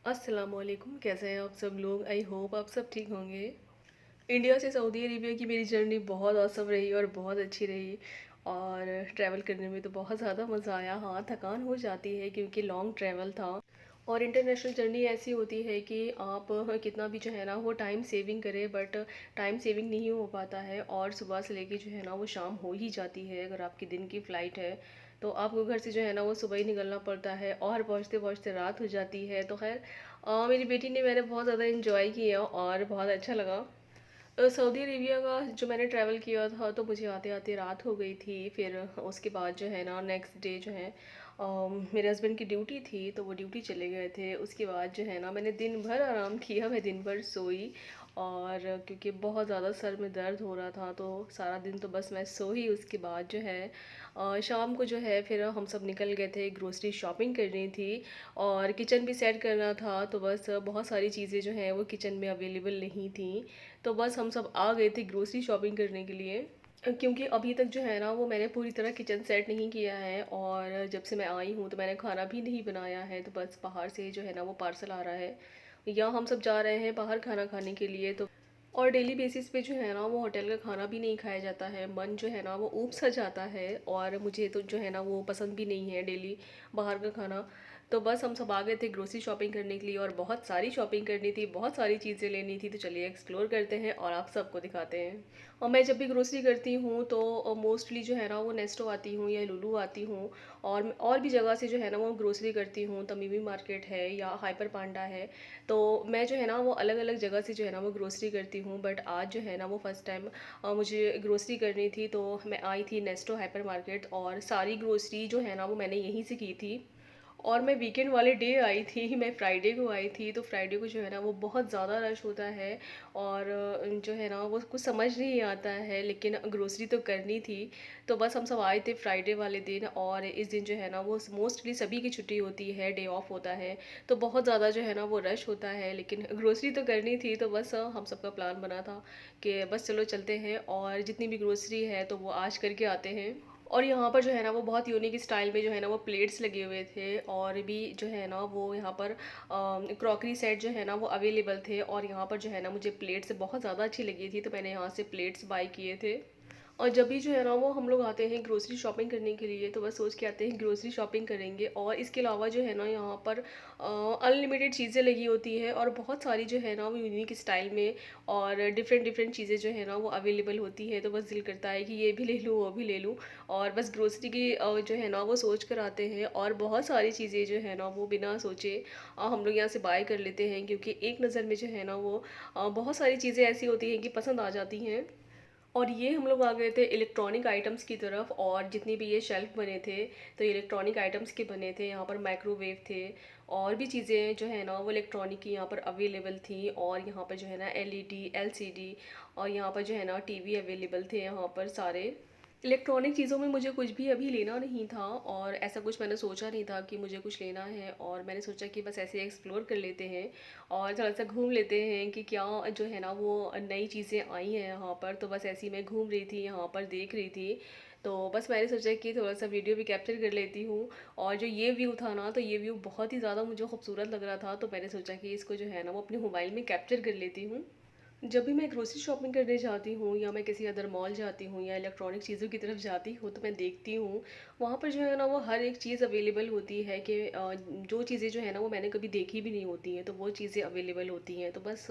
अस्सलामुअलैकुम, कैसे हैं आप सब लोग? आई होप आप सब ठीक होंगे। इंडिया से सऊदी अरेबिया की मेरी जर्नी बहुत औसम रही और बहुत अच्छी रही। और ट्रैवल करने में तो बहुत ज़्यादा मज़ा आया। हाँ, थकान हो जाती है क्योंकि लॉन्ग ट्रैवल था। और इंटरनेशनल जर्नी ऐसी होती है कि आप कितना भी जो है ना वो टाइम सेविंग करें, बट टाइम सेविंग नहीं हो पाता है। और सुबह से लेके जो है ना वो शाम हो ही जाती है। अगर आपकी दिन की फ़्लाइट है तो आपको घर से जो है ना वो सुबह ही निकलना पड़ता है और पहुँचते पहुँचते रात हो जाती है। तो खैर मेरी बेटी ने मैंने बहुत ज़्यादा इंजॉय किया और बहुत अच्छा लगा। सऊदी अरेबिया का जो मैंने ट्रैवल किया था तो मुझे आते आते रात हो गई थी। फिर उसके बाद जो है ना नेक्स्ट डे जो है मेरे हस्बैंड की ड्यूटी थी तो वो ड्यूटी चले गए थे। उसके बाद जो है ना मैंने दिन भर आराम किया, मैं दिन भर सोई। और क्योंकि बहुत ज़्यादा सर में दर्द हो रहा था तो सारा दिन तो बस मैं सोई। उसके बाद जो है शाम को जो है फिर हम सब निकल गए थे, ग्रोसरी शॉपिंग करनी थी और किचन भी सेट करना था। तो बस बहुत सारी चीज़ें जो हैं वो किचन में अवेलेबल नहीं थी। तो बस हम सब आ गए थे ग्रोसरी शॉपिंग करने के लिए। क्योंकि अभी तक जो है ना वो मैंने पूरी तरह किचन सेट नहीं किया है और जब से मैं आई हूँ तो मैंने खाना भी नहीं बनाया है। तो बस बाहर से जो है ना वो पार्सल आ रहा है या हम सब जा रहे हैं बाहर खाना खाने के लिए। तो और डेली बेसिस पे जो है ना वो होटल का खाना भी नहीं खाया जाता है। मन जो है ना वो ऊब सा जाता है और मुझे तो जो है ना वो पसंद भी नहीं है डेली बाहर का खाना। तो बस हम सब आ गए थे ग्रोसरी शॉपिंग करने के लिए और बहुत सारी शॉपिंग करनी थी, बहुत सारी चीज़ें लेनी थी। तो चलिए एक्सप्लोर करते हैं और आप सबको दिखाते हैं। और मैं जब भी ग्रोसरी करती हूँ तो मोस्टली जो है ना वो नेस्टो आती हूँ या लुलु आती हूँ। और भी जगह से जो है ना वो ग्रोसरी करती हूँ, तमीमी मार्केट है या हाइपर पांडा है। तो मैं जो है ना वो अलग अलग जगह से जो है ना वो ग्रोसरी करती हूँ। बट आज जो है ना वो फर्स्ट टाइम मुझे ग्रोसरी करनी थी तो मैं आई थी नेस्टो हाइपर मार्केट और सारी ग्रोसरी जो है ना वो मैंने यहीं से की थी। और मैं वीकेंड वाले डे आई थी, मैं फ्राइडे को आई थी। तो फ्राइडे को जो है ना वो बहुत ज़्यादा रश होता है और जो है ना वो कुछ समझ नहीं आता है, लेकिन ग्रोसरी तो करनी थी। तो बस हम सब आए थे फ्राइडे वाले दिन और इस दिन जो है ना वो मोस्टली सभी की छुट्टी होती है, डे ऑफ होता है। तो बहुत ज़्यादा जो है ना वो रश होता है, लेकिन ग्रोसरी तो करनी थी। तो बस हम सबका प्लान बना था कि बस चलो चलते हैं और जितनी भी ग्रोसरी है तो वो आज करके आते हैं। और यहाँ पर जो है ना वो बहुत यूनिक स्टाइल में जो है ना वो प्लेट्स लगे हुए थे और भी जो है ना वो यहाँ पर क्रॉकरी सेट जो है ना वो अवेलेबल थे। और यहाँ पर जो है ना मुझे प्लेट्स बहुत ज़्यादा अच्छी लगी थी तो मैंने यहाँ से प्लेट्स बाय किए थे। और जब भी जो है ना वो हम लोग आते हैं ग्रोसरी शॉपिंग करने के लिए तो बस सोच के आते हैं ग्रोसरी शॉपिंग करेंगे। और इसके अलावा जो है ना यहाँ पर अनलिमिटेड चीज़ें लगी होती है और बहुत सारी जो है ना वो यूनिक स्टाइल में और डिफरेंट डिफरेंट चीज़ें जो है ना वो अवेलेबल होती है। तो बस दिल करता है कि ये भी ले लूँ वो भी ले लूँ। और बस ग्रोसरी की जो है ना वो सोच कर आते हैं और बहुत सारी चीज़ें जो है ना वो बिना सोचे हम लोग यहाँ से बाय कर लेते हैं। क्योंकि एक नज़र में जो है ना वो बहुत सारी चीज़ें ऐसी होती हैं कि पसंद आ जाती हैं। और ये हम लोग आ गए थे इलेक्ट्रॉनिक आइटम्स की तरफ और जितनी भी ये शेल्फ बने थे तो इलेक्ट्रॉनिक आइटम्स के बने थे। यहाँ पर माइक्रोवेव थे और भी चीज़ें जो है ना वो इलेक्ट्रॉनिक की यहाँ पर अवेलेबल थी। और यहाँ पर जो है ना एलईडी एलसीडी और यहाँ पर जो है ना टीवी अवेलेबल थे यहाँ पर सारे। इलेक्ट्रॉनिक चीज़ों में मुझे कुछ भी अभी लेना नहीं था और ऐसा कुछ मैंने सोचा नहीं था कि मुझे कुछ लेना है। और मैंने सोचा कि बस ऐसे एक्सप्लोर कर लेते हैं और थोड़ा सा घूम लेते हैं कि क्या जो है ना वो नई चीज़ें आई हैं यहाँ पर। तो बस ऐसे ही मैं घूम रही थी यहाँ पर देख रही थी। तो बस मैंने सोचा कि थोड़ा सा वीडियो भी कैप्चर कर लेती हूँ। और जो ये व्यू था ना तो ये व्यू बहुत ही ज़्यादा मुझे खूबसूरत लग रहा था तो मैंने सोचा कि इसको जो है ना वो अपने मोबाइल में कैप्चर कर लेती हूँ। जब भी मैं ग्रोसरी शॉपिंग करने जाती हूँ या मैं किसी अदर मॉल जाती हूँ या इलेक्ट्रॉनिक चीज़ों की तरफ जाती हूँ तो मैं देखती हूँ वहाँ पर जो है ना वो हर एक चीज़ अवेलेबल होती है कि जो चीज़ें जो है ना वो मैंने कभी देखी भी नहीं होती हैं तो वो चीज़ें अवेलेबल होती हैं। तो बस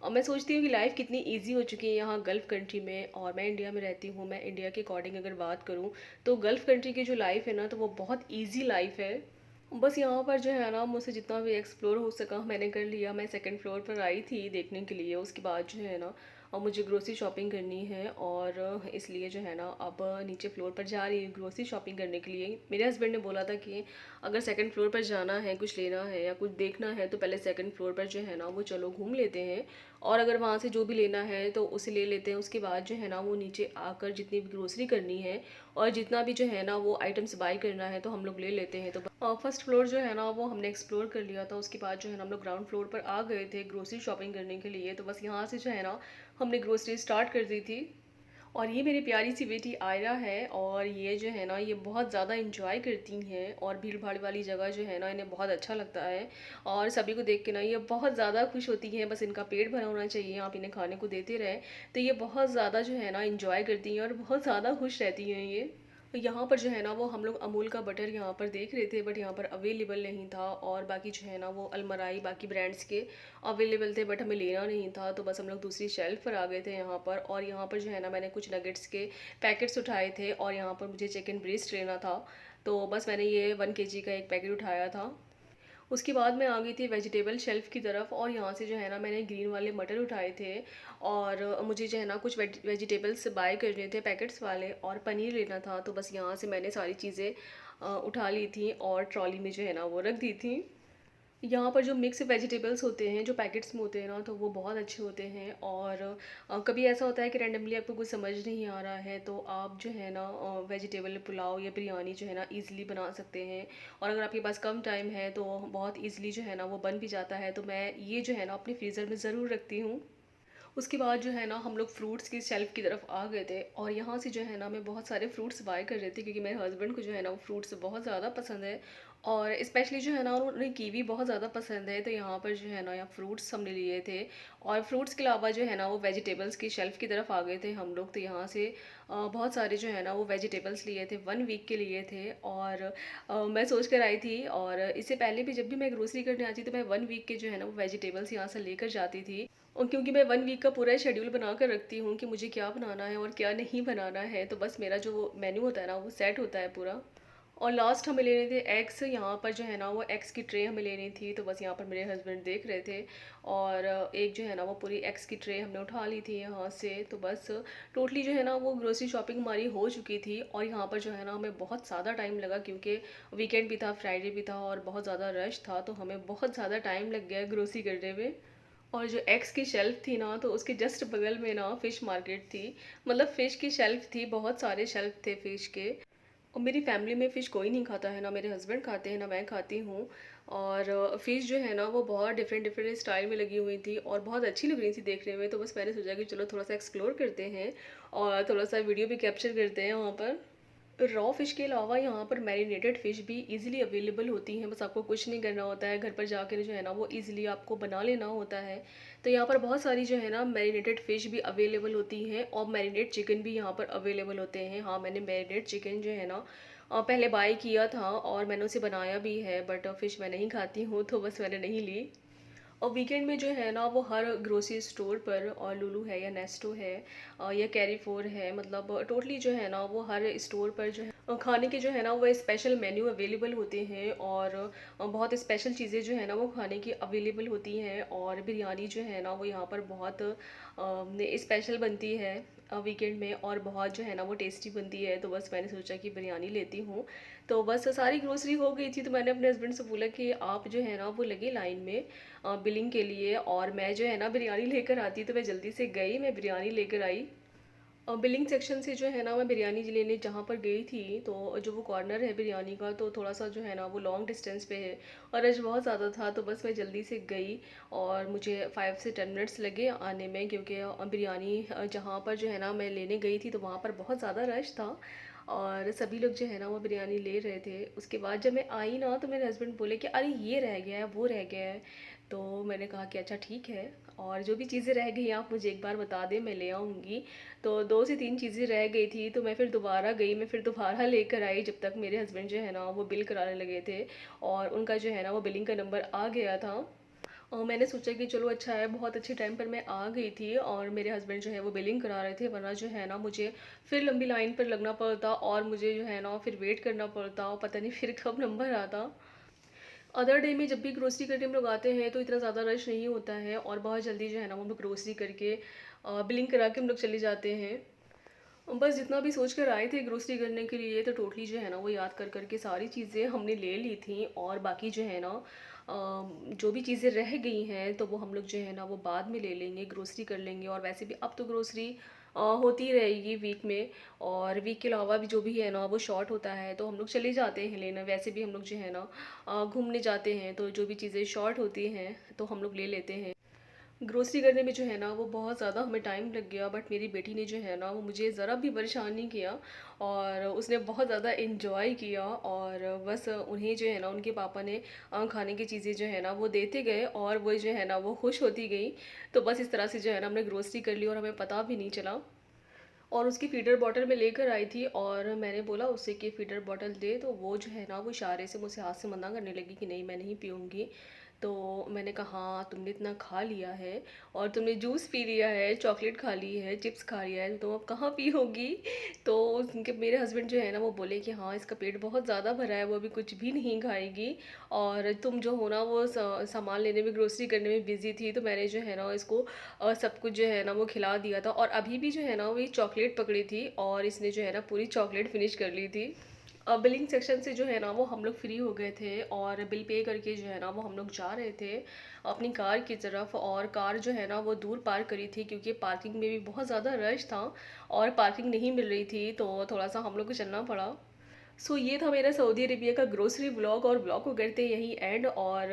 मैं सोचती हूँ कि लाइफ कितनी इजी हो चुकी है यहाँ गल्फ़ कंट्री में। और मैं इंडिया में रहती हूँ, मैं इंडिया के अकॉर्डिंग अगर बात करूँ तो गल्फ़ कंट्री की जो लाइफ है ना तो वो बहुत ईजी लाइफ है। बस यहाँ पर जो है ना मुझसे जितना भी एक्सप्लोर हो सका मैंने कर लिया। मैं सेकंड फ्लोर पर आई थी देखने के लिए। उसके बाद जो है ना मुझे ग्रोसरी शॉपिंग करनी है और इसलिए जो है ना अब नीचे फ्लोर पर जा रही हूँ ग्रोसरी शॉपिंग करने के लिए। मेरे हस्बैंड ने बोला था कि अगर सेकंड फ्लोर पर जाना है, कुछ लेना है या कुछ देखना है तो पहले सेकंड फ्लोर पर जो है ना वो चलो घूम लेते हैं और अगर वहाँ से जो भी लेना है तो उसे ले लेते हैं। उसके बाद जो है ना वो नीचे आकर जितनी भी ग्रोसरी करनी है और जितना भी जो है ना वो आइटम्स बाय करना है तो हम लोग ले लेते हैं। तो फर्स्ट फ्लोर जो है ना वो हमने एक्सप्लोर कर लिया था। उसके बाद जो है ना हम लोग ग्राउंड फ्लोर पर आ गए थे ग्रोसरी शॉपिंग करने के लिए। तो बस यहाँ से जो है ना हमने ग्रोसरी स्टार्ट कर दी थी। और ये मेरी प्यारी सी बेटी आयरा है और ये जो है ना ये बहुत ज़्यादा इंजॉय करती हैं और भीड़ भाड़ वाली जगह जो है ना इन्हें बहुत अच्छा लगता है। और सभी को देख के ना ये बहुत ज़्यादा खुश होती हैं, बस इनका पेट भरा होना चाहिए, आप इन्हें खाने को देते रहें। तो ये बहुत ज़्यादा जो है ना इंजॉय करती हैं और बहुत ज़्यादा खुश रहती हैं ये। तो यहाँ पर जो है ना वो हम लोग अमूल का बटर यहाँ पर देख रहे थे, बट यहाँ पर अवेलेबल नहीं था। और बाकी जो है ना वो अलमराई बाकी ब्रांड्स के अवेलेबल थे, बट हमें लेना नहीं था, तो बस हम लोग दूसरी शेल्फ पर आ गए थे यहाँ पर। और यहाँ पर जो है ना मैंने कुछ नगेट्स के पैकेट्स उठाए थे और यहाँ पर मुझे चिकन ब्रेस्ट लेना था, तो बस मैंने ये 1 kg का एक पैकेट उठाया था। उसके बाद मैं आ गई थी वेजिटेबल शेल्फ़ की तरफ और यहाँ से जो है ना मैंने ग्रीन वाले मटर उठाए थे। और मुझे जो है ना कुछ वेजिटेबल्स बाय करने थे पैकेट्स वाले और पनीर लेना था, तो बस यहाँ से मैंने सारी चीज़ें उठा ली थी और ट्रॉली में जो है ना वो रख दी थी। यहाँ पर जो मिक्स वेजिटेबल्स होते हैं जो पैकेट्स में होते हैं ना, तो वो बहुत अच्छे होते हैं। और कभी ऐसा होता है कि रैंडमली आपको कुछ समझ नहीं आ रहा है, तो आप जो है ना वेजिटेबल पुलाव या बिरयानी जो है ना ईज़िली बना सकते हैं। और अगर आपके पास कम टाइम है तो बहुत ईज़िली जो है ना वो बन भी जाता है। तो मैं ये जो है ना अपने फ्रीज़र में ज़रूर रखती हूँ। उसके बाद जो है ना हम लोग फ्रूट्स की शेल्फ़ की तरफ आ गए थे और यहाँ से जो है ना मैं बहुत सारे फ्रूट्स बाय कर रही थी, क्योंकि मेरे हस्बैंड को जो है ना वो फ्रूट्स बहुत ज़्यादा पसंद है। और स्पेशली जो है ना उन्हें कीवी बहुत ज़्यादा पसंद है, तो यहाँ पर जो है ना यहाँ फ्रूट्स हमने लिए थे। और फ्रूट्स के अलावा जो है ना वो वेजिटेबल्स की शेल्फ़ की तरफ आ गए थे हम लोग, तो यहाँ से बहुत सारे जो है ना वो वेजिटेबल्स लिए थे, 1 वीक के लिए थे। और मैं सोच कर आई थी, और इससे पहले भी जब भी मैं ग्रोसरी करने आती तो मैं 1 वीक के जो है ना वो वेजिटेबल्स यहाँ से लेकर जाती थी। और क्योंकि मैं 1 वीक का पूरा शेड्यूल बना कर रखती हूँ कि मुझे क्या बनाना है और क्या नहीं बनाना है, तो बस मेरा जो मेन्यू होता है ना वो सेट होता है पूरा। और लास्ट हमें लेने थे एग्स, यहाँ पर जो है ना वो एग्स की ट्रे हमें लेनी थी, तो बस यहाँ पर मेरे हस्बैंड देख रहे थे। और एक जो है ना वो पूरी एग्स की ट्रे हमने उठा ली थी यहाँ से, तो बस टोटली जो है ना वो ग्रोसरी शॉपिंग हमारी हो चुकी थी। और यहाँ पर जो है ना हमें बहुत ज़्यादा टाइम लगा, क्योंकि वीकेंड भी था, फ्राइडे भी था और बहुत ज़्यादा रश था, तो हमें बहुत ज़्यादा टाइम लग गया ग्रोसरी करने में। और जो एग्स की शेल्फ़ थी ना, तो उसके जस्ट बगल में ना फ़िश मार्केट थी। मतलब फ़िश की शेल्फ़ थी, बहुत सारे शेल्फ़ थे फ़िश के। और मेरी फैमिली में फ़िश कोई नहीं खाता है, ना मेरे हस्बैंड खाते हैं ना मैं खाती हूँ। और फ़िश जो है ना वो बहुत डिफरेंट डिफरेंट स्टाइल में लगी हुई थी और बहुत अच्छी लग रही थी देखने में, तो बस मैंने सोचा कि चलो थोड़ा सा एक्सप्लोर करते हैं और थोड़ा सा वीडियो भी कैप्चर करते हैं वहाँ पर। रॉ फ़िश के अलावा यहाँ पर मैरिनेटेड फ़िश भी इजीली अवेलेबल होती हैं, बस आपको कुछ नहीं करना होता है, घर पर जाकर जो है ना वो इजीली आपको बना लेना होता है। तो यहाँ पर बहुत सारी जो है ना मैरिनेटेड फ़िश भी अवेलेबल होती हैं और मैरिनेट चिकन भी यहाँ पर अवेलेबल होते हैं। हाँ, मैंने मैरिनेट चिकन जो है ना पहले बाय किया था और मैंने उसे बनाया भी है, बट फ़िश मैं नहीं खाती हूँ, तो बस मैंने नहीं ली। और वीकेंड में जो है ना वो हर ग्रोसरी स्टोर पर, और लुलु है या नेस्टो है या कैरीफोर है, मतलब टोटली जो है ना वो हर स्टोर पर जो है खाने के जो है ना वो स्पेशल मेन्यू अवेलेबल होते हैं। और बहुत स्पेशल चीज़ें जो है ना वो खाने की अवेलेबल होती हैं। और बिरयानी जो है ना वो यहाँ पर बहुत स्पेशल बनती है वीकेंड में, और बहुत जो है ना वो टेस्टी बनती है, तो बस मैंने सोचा कि बिरयानी लेती हूँ। तो बस सारी ग्रोसरी हो गई थी, तो मैंने अपने हस्बैंड से बोला कि आप जो है ना वो लगे लाइन में बिलिंग के लिए, और मैं जो है ना बिरयानी लेकर आती, तो मैं जल्दी से गई, मैं बिरयानी लेकर आई। और बिलिंग सेक्शन से जो है ना मैं बिरयानी लेने जहाँ पर गई थी, तो जो वो कॉर्नर है बिरयानी का, तो थोड़ा सा जो है ना वो लॉन्ग डिस्टेंस पे है और रश बहुत ज़्यादा था, तो बस मैं जल्दी से गई और मुझे 5 से 10 मिनट्स लगे आने में, क्योंकि बिरयानी जहाँ पर जो है ना मैं लेने गई थी तो वहाँ पर बहुत ज़्यादा रश था और सभी लोग जो है ना वो बिरयानी ले रहे थे। उसके बाद जब मैं आई ना, तो मेरे हस्बैंड बोले कि अरे ये रह गया है, वो रह गया है। तो मैंने कहा कि अच्छा ठीक है, और जो भी चीज़ें रह गई आप मुझे एक बार बता दें, मैं ले आऊँगी। तो 2 से 3 चीज़ें रह गई थी, तो मैं फिर दोबारा गई, मैं फिर दोबारा लेकर आई, जब तक मेरे हस्बैंड जो है ना वो बिल कराने लगे थे और उनका जो है ना वो बिलिंग का नंबर आ गया था। और मैंने सोचा कि चलो अच्छा है, बहुत अच्छे टाइम पर मैं आ गई थी और मेरे हस्बैंड जो है वो बिलिंग करा रहे थे, वरना जो है ना मुझे फिर लंबी लाइन पर लगना पड़ता और मुझे जो है ना फिर वेट करना पड़ता और पता नहीं फिर कब नंबर आता। अदर डे में जब भी ग्रोसरी करके हम लोग आते हैं तो इतना ज़्यादा रश नहीं होता है और बहुत जल्दी जो है ना वो हम लोग ग्रोसरी करके बिलिंग करा के हम लोग चले जाते हैं। बस जितना भी सोच कर आए थे ग्रोसरी करने के लिए, तो टोटली जो है ना वो याद कर के सारी चीज़ें हमने ले ली थी। और बाकी जो है ना जो भी चीज़ें रह गई हैं तो वो हम लोग जो है ना वो बाद में ले लेंगे, ग्रोसरी कर लेंगे। और वैसे भी अब तो ग्रोसरी होती रहेगी वीक में, और वीक के अलावा भी जो भी है ना वो शॉर्ट होता है तो हम लोग चले जाते हैं लेना। वैसे भी हम लोग जो है ना घूमने जाते हैं, तो जो भी चीज़ें शॉर्ट होती हैं तो हम लोग ले लेते हैं। ग्रोसरी करने में जो है ना वो बहुत ज़्यादा हमें टाइम लग गया, बट मेरी बेटी ने जो है ना वो मुझे ज़रा भी परेशान नहीं किया और उसने बहुत ज़्यादा एंजॉय किया। और बस उन्हें जो है ना उनके पापा ने खाने की चीज़ें जो है ना वो देते गए और वो जो है ना वो खुश होती गई। तो बस इस तरह से जो है ना हमने ग्रोसरी कर ली और हमें पता भी नहीं चला। और उसकी फीडर बॉटल मैं लेकर आई थी और मैंने बोला उससे कि फीडर बॉटल दे, तो वो जो है ना वो इशारे से मुझसे हाथ से मना करने लगी कि नहीं मैं नहीं पीऊँगी। तो मैंने कहा हाँ, तुमने इतना खा लिया है और तुमने जूस पी लिया है, चॉकलेट खा ली है, चिप्स खा लिया है, तो तुम अब कहाँ पियोगी? तो उनके मेरे हस्बैंड जो है ना वो बोले कि हाँ, इसका पेट बहुत ज़्यादा भरा है, वो अभी कुछ भी नहीं खाएगी और तुम जो हो ना वो सामान लेने में, ग्रोसरी करने में बिज़ी थी, तो मैंने जो है ना इसको सब कुछ जो है ना वो खिला दिया था। और अभी भी जो है ना वो ये चॉकलेट पकड़ी थी और इसने जो है ना पूरी चॉकलेट फिनिश कर ली थी। बिलिंग सेक्शन से जो है ना वो हम लोग फ्री हो गए थे और बिल पे करके जो है ना वो हम लोग जा रहे थे अपनी कार की तरफ। और कार जो है ना वो दूर पार्क करी थी क्योंकि पार्किंग में भी बहुत ज़्यादा रश था और पार्किंग नहीं मिल रही थी, तो थोड़ा सा हम लोग को चलना पड़ा। सो ये था मेरा सऊदी अरेबिया का ग्रोसरी व्लॉग और व्लॉग को करते हैं यहीं एंड। और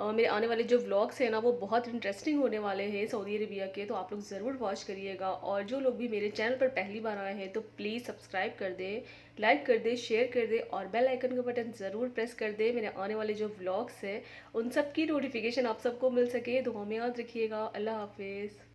मेरे आने वाले जो व्लॉग्स हैं ना वो बहुत इंटरेस्टिंग होने वाले हैं सऊदी अरेबिया के, तो आप लोग ज़रूर वॉच करिएगा। और जो लोग भी मेरे चैनल पर पहली बार आए हैं तो प्लीज़ सब्सक्राइब कर दें, लाइक कर दें, शेयर कर दें और बेल आइकन का बटन ज़रूर प्रेस कर दें। मेरे आने वाले जो व्लॉग्स हैं उन सब की नोटिफिकेशन आप सबको मिल सके। दुआ में याद रखिएगा। अल्लाह हाफिज़।